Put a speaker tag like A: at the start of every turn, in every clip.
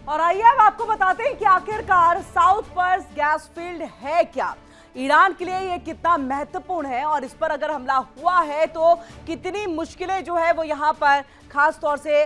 A: और आइए अब आपको बताते हैं कि आखिरकार साउथ पर्स गैस फील्ड है क्या, ईरान के लिए ये कितना महत्वपूर्ण है और इस पर अगर हमला हुआ है तो कितनी मुश्किलें जो है वो यहाँ पर खास तौर से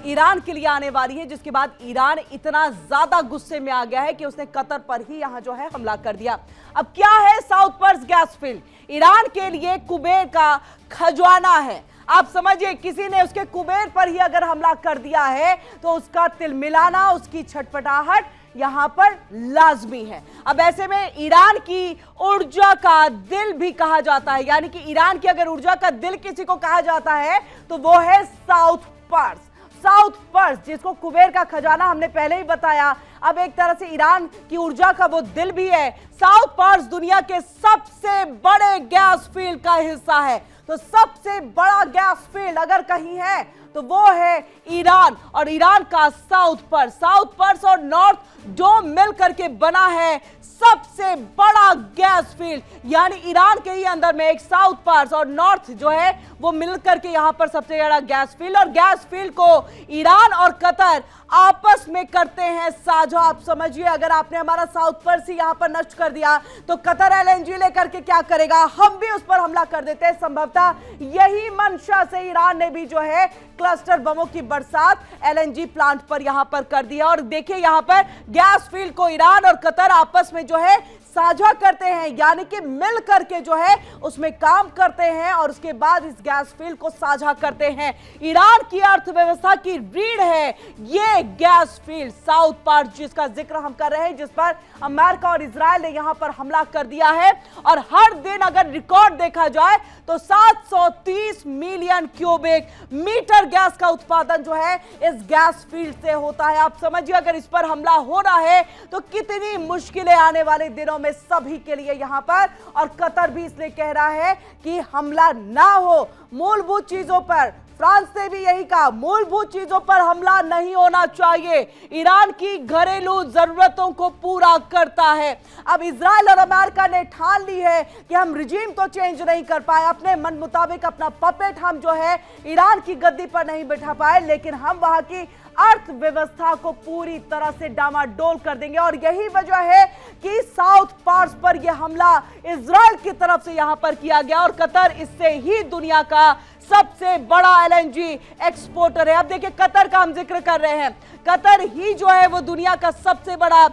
A: ईरान के लिए आने वाली है, जिसके बाद ईरान इतना ज्यादा गुस्से में आ गया है कि उसने कतर पर ही यहाँ जो है हमला कर दिया। अब क्या है south purse gas field? Iran के लिए कुबेर का खजाना है। आप समझिए, किसी ने उसके कुबेर पर ही अगर हमला कर दिया है तो उसका तिलमिलाना, उसकी छटपटाहट यहां पर लाजमी है। अब ऐसे में ईरान की ऊर्जा का दिल भी कहा जाता है, यानी कि ईरान की अगर ऊर्जा का दिल किसी को कहा जाता है तो वो है साउथ पर्स। साउथ पर्स जिसको कुबेर का खजाना हमने पहले ही बताया, अब एक तरह से ईरान की ऊर्जा का वो दिल भी है। साउथ पर्स दुनिया के सबसे बड़े गैस फील्ड का हिस्सा है। तो सबसे बड़ा गैस फील्ड अगर कहीं है तो वो है ईरान, और ईरान का साउथ पर्स और नॉर्थ डोम मिलकर के बना है सबसे बड़ा गैस फील्ड। यानी ईरान के ही अंदर में एक साउथ पर्स और नॉर्थ जो है वो मिलकर के यहां पर सबसे बड़ा गैस फील्ड, और गैस फील्ड को ईरान और कतर आपस में करते हैं साझा। आप समझिए, अगर आपने हमारा साउथ पर्स ही यहां पर नष्ट कर दिया तो कतर एलएनजी लेकर के क्या करेगा? हम भी उस पर हमला कर देते हैं। संभवतः यही मंशा से ईरान ने भी जो है क्लस्टर बमों की बरसात एलएनजी प्लांट पर यहां पर कर दिया। और देखिए, यहां पर गैस फील्ड को ईरान और कतर आपस में जो है साझा करते हैं, यानी कि मिल करके जो है उसमें काम करते हैं और उसके बाद इस गैस फील्ड को साझा करते हैं। ईरान की अर्थव्यवस्था की रीढ़ है ये गैस फील्ड साउथ पर्स, जिसका जिक्र हम कर रहे हैं, जिस पर अमेरिका और इजराइल ने यहां पर हमला कर दिया है। और हर दिन अगर रिकॉर्ड देखा जाए तो 730 मिलियन क्यूबिक मीटर गैस का उत्पादन जो है इस गैस फील्ड से होता है। आप समझिए, अगर इस पर हमला हो रहा है तो कितनी मुश्किलें आने वाले दिनों में सभी के लिए यहां पर। और कतर भी इसलिए कह रहा है कि हमला ना हो मूलभूत चीजों पर। फ्रांस ने भी यही कहा, मूलभूत चीजों पर हमला नहीं होना चाहिए। ईरान की घरेलू जरूरतों को पूरा करता है। अब इजराइल और अमेरिका ने ठान ली है कि हम रिजीम तो चेंज नहीं कर पाए, अपने मन मुताबिक अपना पपेट हम जो है ईरान की गद्दी पर नहीं बैठा पाए, लेकिन हम वहां की अर्थव्यवस्था को पूरी तरह से डामाडोल कर देंगे। और यही वजह है कि साउथ पर्स पर यह हमला इजराइल की तरफ से यहां पर किया गया, और कतर इससे ही दुनिया का सबसे बड़ा एलएनजी एक्सपोर्टर है। अब देखिए, कतर का हम जिक्र कर रहे हैं, कतर ही जो है वो दुनिया का सबसे बड़ा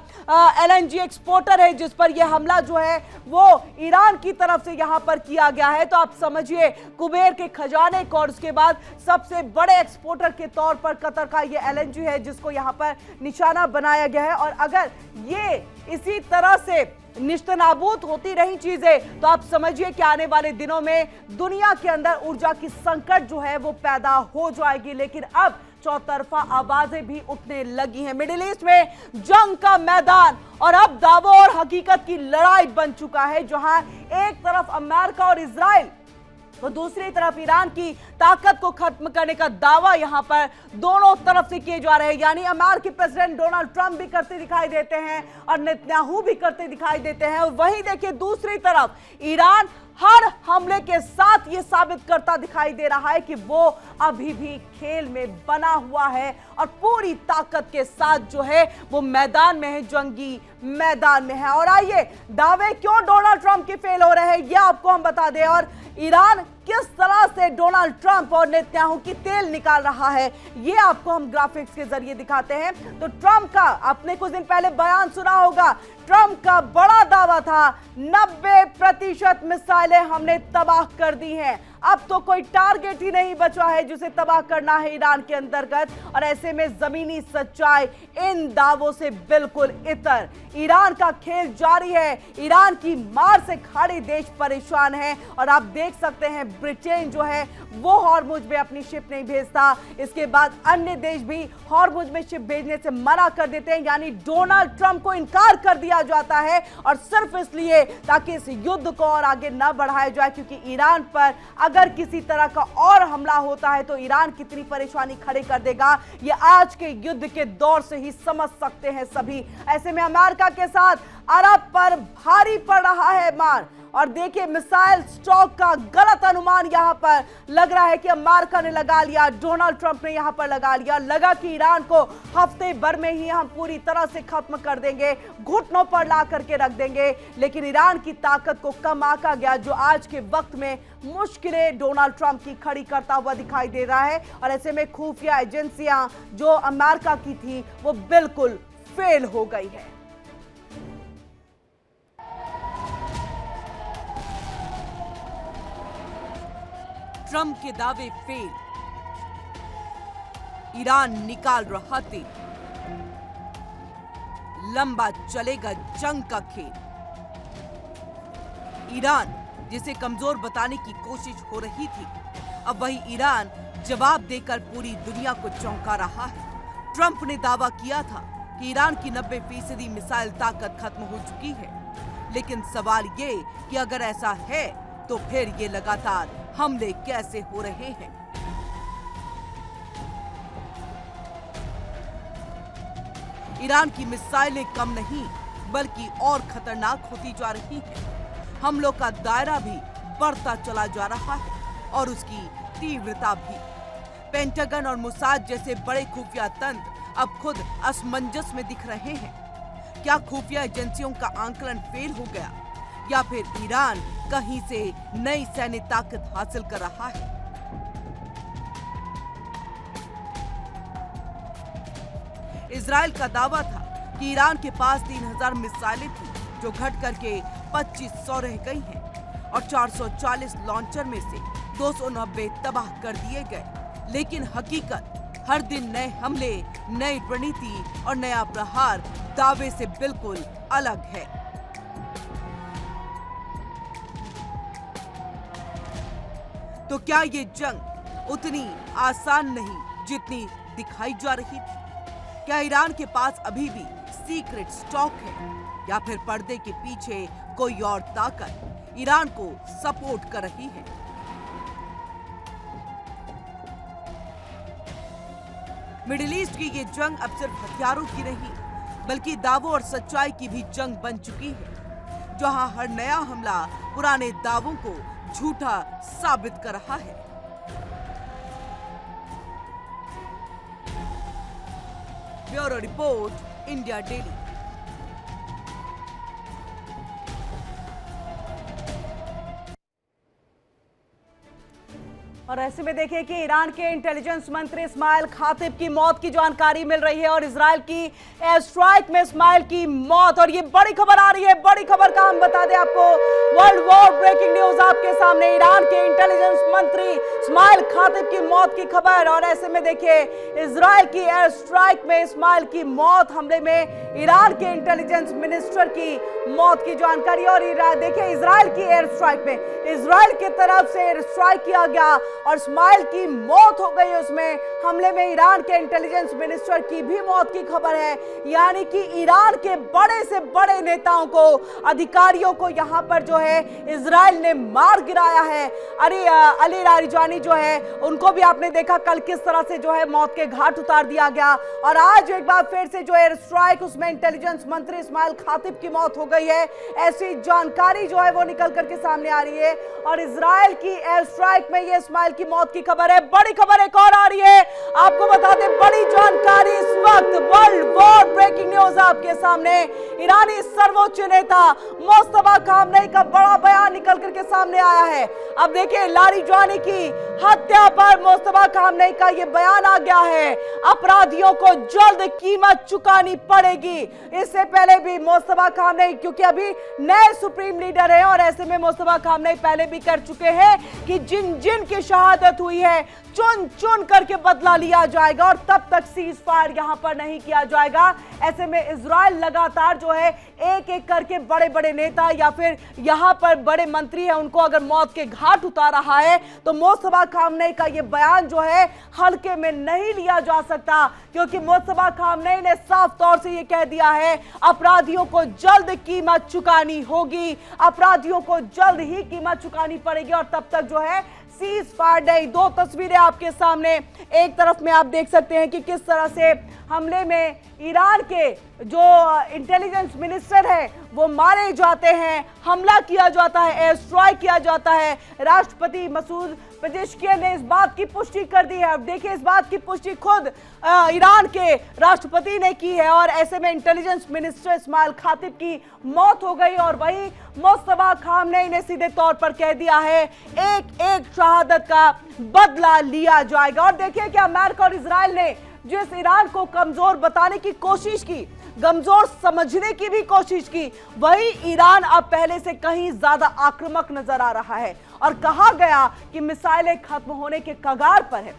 A: एलएनजी एक्सपोर्टर है, जिस पर यह हमला जो है वो ईरान की तरफ से यहां पर किया गया है। तो आप समझिए, कुबेर के खजाने को और उसके बाद सबसे बड़े एक्सपोर्टर के तौर पर कतर का यह एलएनजी है, जिसको यहां पर निशाना बनाया गया है। और अगर ये इसी तरह से निस्तनाबूद होती रही चीजें तो आप समझिए कि आने वाले दिनों में दुनिया के अंदर ऊर्जा की संकट जो है वो पैदा हो जाएगी। लेकिन अब चौतरफा आवाजें भी उठने लगी हैं। मिडिल ईस्ट में जंग का मैदान और अब दावों और हकीकत की लड़ाई बन चुका है, जहां एक तरफ अमेरिका और इजराइल तो दूसरी तरफ ईरान की ताकत को खत्म करने का दावा यहां पर दोनों तरफ से किए जा रहे हैं। यानी अमेरिकी प्रेसिडेंट डोनाल्ड ट्रंप भी करते दिखाई देते हैं और नेतन्याहू भी करते दिखाई देते हैं। और वहीं देखिए, दूसरी तरफ ईरान हर हमले के साथ ये साबित करता दिखाई दे रहा है कि वो अभी भी खेल में बना हुआ है और पूरी ताकत के साथ जो है वो मैदान में है, जंगी मैदान में है। और आइए, दावे क्यों डोनाल्ड ट्रंप के फेल हो रहे हैं ये आपको हम बता दें, और ईरान किस तरह से डोनाल्ड ट्रंप और नेतन्याहू की तेल निकाल रहा है ये आपको हम ग्राफिक्स के जरिए दिखाते हैं। तो ट्रंप का आपने कुछ दिन पहले बयान सुना होगा, ट्रंप का बड़ा दावा था 90% मिसाइलें हमने तबाह कर दी हैं, अब तो कोई टारगेट ही नहीं बचा है जिसे तबाह करना है ईरान के अंतर्गत। और ऐसे में जमीनी सच्चाई इन दावों से बिल्कुल इतर। ईरान का खेल जारी है, ईरान की मार से खाड़ी देश परेशान है। और आप देख सकते हैं, ब्रिटेन जो है वो हॉर्मुज में अपनी शिप नहीं भेजता, इसके बाद अन्य देश भी हॉर्मुज में शिप भेजने से मना कर देते हैं। यानी डोनाल्ड ट्रंप को इनकार कर दिया जाता है, और सिर्फ इसलिए ताकि इस युद्ध को और आगे न बढ़ाया जाए, क्योंकि ईरान पर अगर किसी तरह का और हमला होता है तो ईरान कितनी परेशानी खड़ी कर देगा ये आज के युद्ध के दौर से ही समझ सकते हैं सभी। ऐसे में अमेरिका के साथ अरब पर भारी पड़ रहा है मार, और देखिए मिसाइल स्टॉक का गलत अनुमान यहां पर लग रहा है कि अमेरिका ने लगा लिया, डोनाल्ड ट्रंप ने यहां पर लगा लिया। लगा कि ईरान को हफ्ते भर में ही हम पूरी तरह से खत्म कर देंगे, घुटनों पर ला करके रख देंगे, लेकिन ईरान की ताकत को कम आंका गया, जो आज के वक्त में मुश्किलें डोनाल्ड ट्रंप की खड़ी करता हुआ दिखाई दे रहा है। और ऐसे में खुफिया एजेंसियां जो अमेरिका की थी वो बिल्कुल फेल हो गई है। ट्रंप के दावे फेल, ईरान निकाल रहा तेल, लंबा चलेगा जंग का खेल। ईरान जिसे कमजोर बताने की कोशिश हो रही थी, अब वही ईरान जवाब देकर पूरी दुनिया को चौंका रहा है। ट्रंप ने दावा किया था कि ईरान की 90% मिसाइल ताकत खत्म हो चुकी है, लेकिन सवाल ये कि अगर ऐसा है तो फिर ये लगातार हमले कैसे हो रहे हैं। ईरान की मिसाइलें कम नहीं बल्कि और खतरनाक होती जा रही हैं। हमलों का दायरा भी बढ़ता चला जा रहा है और उसकी तीव्रता भी। पेंटागन और मोसाद जैसे बड़े खुफिया तंत्र अब खुद असमंजस में दिख रहे हैं। क्या खुफिया एजेंसियों का आंकलन फेल हो गया या फिर ईरान कहीं से नई सैन्य ताकत हासिल कर रहा है? इजराइल का दावा था कि ईरान के पास 3000 मिसाइलें थी, जो घट करके 2500 रह गई हैं और 440 लॉन्चर में से 290 तबाह कर दिए गए। लेकिन हकीकत हर दिन नए हमले, नई रणनीति और नया प्रहार दावे से बिल्कुल अलग है। तो क्या ये जंग उतनी आसान नहीं जितनी दिखाई जा रही थी? क्या ईरान के पास अभी भी सीक्रेट स्टॉक है या फिर पर्दे के पीछे कोई और ताकत ईरान को सपोर्ट कर रही है? मिडिल ईस्ट की ये जंग अब सिर्फ हथियारों की नहीं बल्कि दावों और सच्चाई की भी जंग बन चुकी है, जहां हर नया हमला पुराने दावों को झूठा साबित कर रहा है। Bureau report, India daily. और ऐसे में देखिए कि ईरान के इंटेलिजेंस मंत्री इस्माइल खातिब की मौत की जानकारी मिल रही है और इजराइल की एयर स्ट्राइक में इस्माइल की मौत। और ये बड़ी खबर आ रही है, बड़ी खबर का हम बता दें आपको, वर्ल्ड वॉर ब्रेकिंग न्यूज आपके सामने। ईरान के इंटेलिजेंस मंत्री इस्माइल खातिब की मौत की खबर। और ऐसे में देखिए इजराइल की एयर स्ट्राइक में इस्माइल की मौत, हमले में ईरान के इंटेलिजेंस मिनिस्टर की मौत की जानकारी। और देखिए इजराइल की एयर स्ट्राइक में इजराइल की तरफ से एयर स्ट्राइक किया गया और इस्माइल की मौत हो गई। उसमें हमले में ईरान के इंटेलिजेंस मिनिस्टर की भी मौत की खबर है। यानी कि ईरान के बड़े से बड़े नेताओं को, अधिकारियों को यहां पर जो है इजराइल ने मार गिराया है। अली लारिजानी जो है उनको भी आपने देखा कल किस तरह से जो है मौत के घाट उतार दिया गया। और आज एक बार फिर से जो एयर स्ट्राइक, उसमें इंटेलिजेंस मंत्री इस्माइल खातिब की मौत हो गई है, ऐसी जानकारी जो है वो निकल करके सामने आ रही है। और इजराइल की एयर स्ट्राइक में ये इस्माइल की मौत की खबर है। बड़ी खबर एक और आ रही है, आपको बता दें, बड़ी जानकारी इस वक्त, वर्ल्ड वॉर ब्रेकिंग न्यूज आपके सामने। ईरानी सर्वोच्च नेता मुस्तफा खामनेई का बड़ा बयान निकल करके सामने आया है। अब देखिए लारिजानी की हत्या पर मुस्तफा खामनेई का यह बयान आ गया है, अपराधियों को जल्द कीमत चुकानी पड़ेगी। इससे पहले भी मुस्तफा खामनेई, क्योंकि अभी नए सुप्रीम लीडर हैं और ऐसे में मुस्तफा खामनेई पहले भी कर चुके हैं कि जिन जिन की शहादत हुई है चुन चुन करके बदला लिया जाएगा और तब तक सीज फायर यहां पर नहीं किया जाएगा। ऐसे में इजराइल लगातार जो है एक एक करके बड़े बड़े नेता या फिर यहां पर बड़े मंत्री हैं उनको अगर मौत के घाट उतार रहा है, तो मुस्तफा खामनेई का यह बयान जो है हल्के में नहीं लिया जा सकता, क्योंकि मुस्तफा खामनेई ने साफ तौर से यह कह दिया है अपराधियों को जल्द कीमत चुकानी होगी, अपराधियों को जल्द ही कीमत चुकानी पड़ेगी और तब तक जो है सीज फायर नहीं। दो तस्वीरें आपके सामने, एक तरफ में आप देख सकते हैं कि किस तरह से हमले में ईरान के जो इंटेलिजेंस मिनिस्टर है वो मारे जाते हैं, हमला किया जाता है, एयर स्ट्राइक किया जाता है। राष्ट्रपति मसूद पेजेश्कियन ने इस बात की पुष्टि कर दी है। अब देखिए, इस बात की पुष्टि खुद ईरान के राष्ट्रपति ने की है और ऐसे में इंटेलिजेंस मिनिस्टर इस्माइल खातिब की मौत हो गई और वही मुस्तफा खामनेई ने सीधे तौर पर कह दिया है एक एक शहादत का बदला लिया जाएगा। और देखिए कि अमेरिका और इजराइल ने जिस ईरान को कमजोर बताने की कोशिश की, कमजोर समझने की भी कोशिश की, वही ईरान अब पहले से कहीं ज्यादा आक्रामक नजर आ रहा है। और कहा गया कि मिसाइलें खत्म होने के कगार पर है।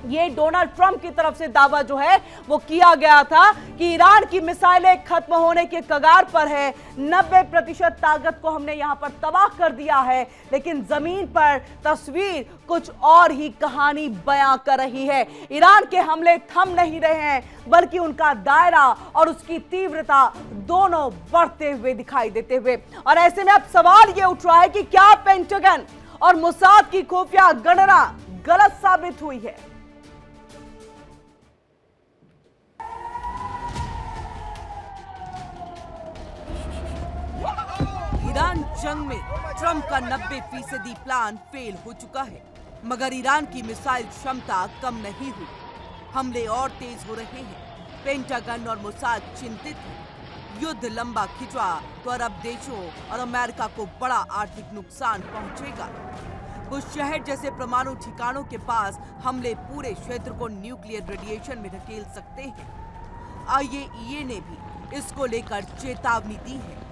A: ये डोनाल्ड ट्रंप की तरफ से दावा जो है वो किया गया था कि ईरान की मिसाइलें खत्म होने के कगार पर है, 90% ताकत को हमने यहां पर तबाह कर दिया है। लेकिन जमीन पर तस्वीर कुछ और ही कहानी बयां कर रही है। ईरान के हमले थम नहीं रहे हैं, बल्कि उनका दायरा और उसकी तीव्रता दोनों बढ़ते हुए दिखाई देते हुए। और ऐसे में अब सवाल ये उठ रहा है कि क्या पेंटागन और मोसाद की खुफिया गणना गलत साबित हुई है? ईरान जंग में ट्रंप का 90% प्लान फेल हो चुका है, मगर ईरान की मिसाइल क्षमता कम नहीं हुई। हमले और तेज हो रहे हैं। पेंटागन और मोसाद चिंतित हैं। युद्ध लंबा खिंचा तो अरब देशों और अमेरिका को बड़ा आर्थिक नुकसान पहुंचेगा। बुशहर जैसे परमाणु ठिकानों के पास हमले पूरे क्षेत्र को न्यूक्लियर रेडिएशन में धकेल सकते हैं। IAEA ने भी इसको लेकर चेतावनी दी है।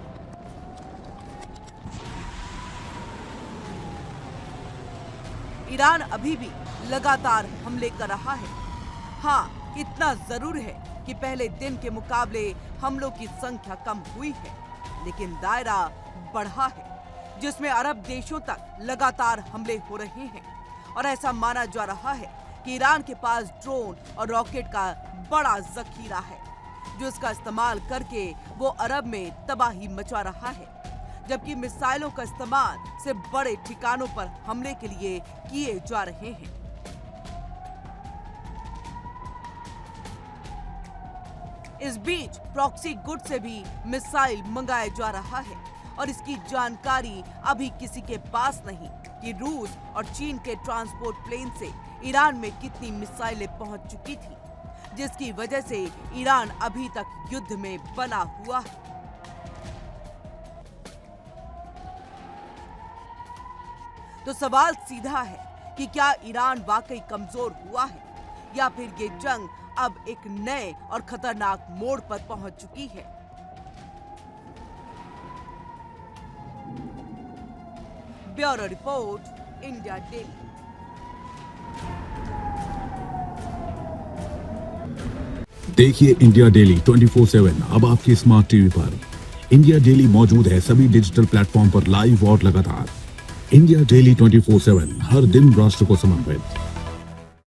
A: ईरान अभी भी लगातार हमले कर रहा है। हाँ, इतना जरूर है कि पहले दिन के मुकाबले हमलों की संख्या कम हुई है, लेकिन दायरा बढ़ा है, जिसमें अरब देशों तक लगातार हमले हो रहे हैं। और ऐसा माना जा रहा है कि ईरान के पास ड्रोन और रॉकेट का बड़ा जखीरा है, जो इसका इस्तेमाल करके वो अरब में तबाही मचा रहा है, जबकि मिसाइलों का इस्तेमाल सिर्फ बड़े ठिकानों पर हमले के लिए किए जा रहे हैं। इस बीच प्रॉक्सी गुट से भी मिसाइल मंगाया जा रहा है और इसकी जानकारी अभी किसी के पास नहीं कि रूस और चीन के ट्रांसपोर्ट प्लेन से ईरान में कितनी मिसाइलें पहुंच चुकी थी, जिसकी वजह से ईरान अभी तक युद्ध में बना हुआ है। तो सवाल सीधा है कि क्या ईरान वाकई कमजोर हुआ है, या फिर ये जंग अब एक नए और खतरनाक मोड़ पर पहुंच चुकी है। Bureau report, India daily.
B: देखिए इंडिया डेली 24/7 अब आपके स्मार्ट टीवी पर। इंडिया डेली मौजूद है सभी डिजिटल प्लेटफॉर्म पर लाइव और लगातार। इंडिया डेली 24/7 हर दिन राष्ट्र को समर्पित।